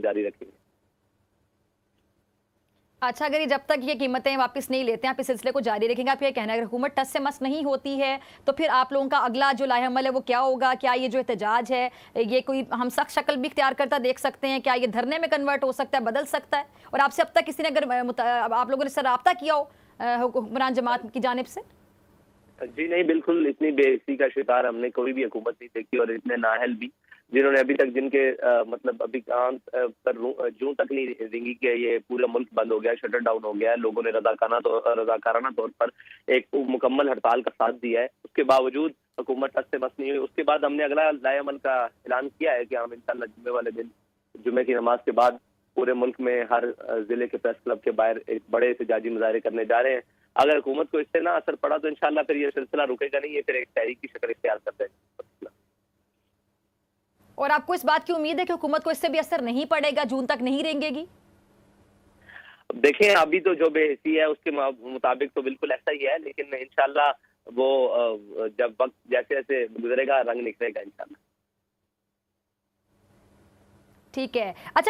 जारी रखेंगे। अच्छा, अगर ये जब तक ये कीमतें वापस नहीं लेते हैं, आप इस सिलसिले को जारी रखेंगे, आप ये कहना है अगर हुकूमत टस से मस नहीं होती है, तो फिर आप लोगों का अगला जो लाहेअमल है वो क्या होगा? क्या ये जो एहतजाज है, ये कोई हम सख्त शक्ल भी इख्तियार करता देख सकते हैं? क्या ये धरने में कन्वर्ट हो सकता है, बदल सकता है? और आपसे अब तक किसी ने अगर आप लोगों ने इससे राब्ता किया हो हुक्मरान जमात की जानिब से? जी नहीं, बिल्कुल इतनी बेइज्जती का शिकार हमने कोई भी हुकूमत नहीं देखी, और इतने नाअहल भी, जिन्होंने अभी तक जिनके मतलब अभी कान पर जूं तक नहीं रेंगी कि ये पूरा मुल्क बंद हो गया, शटर डाउन हो गया है, लोगों ने रजाकाराना तौर पर एक मुकम्मल हड़ताल का साथ दिया है, उसके बावजूद हुकूमत टस से बस नहीं हुई। उसके बाद हमने अगला लाएअमल का ऐलान किया है कि हम इंशाअल्लाह जुम्मे वाले दिन, जुम्मे की नमाज के बाद पूरे मुल्क में हर जिले के प्रेस क्लब के बाहर एक बड़े एहतजाजी मुजाहरे करने जा रहे हैं। अगर हुकूमत को इससे ना असर पड़ा तो इंशाअल्लाह फिर ये सिलसिला रुकेगा नहीं, ये फिर एक तहरीक की शक्ल इख्तियार कर देगा। और आपको इस बात की उम्मीद है कि हुकूमत को इससे भी असर नहीं पड़ेगा, जून तक नहीं रेंगेगी? देखें, अभी तो जो बेहसी है उसके मुताबिक तो बिल्कुल ऐसा ही है, लेकिन इंशाअल्लाह वो जब वक्त जैसे जैसे गुजरेगा रंग निखरेगा इंशाअल्लाह। ठीक है। अच्छा,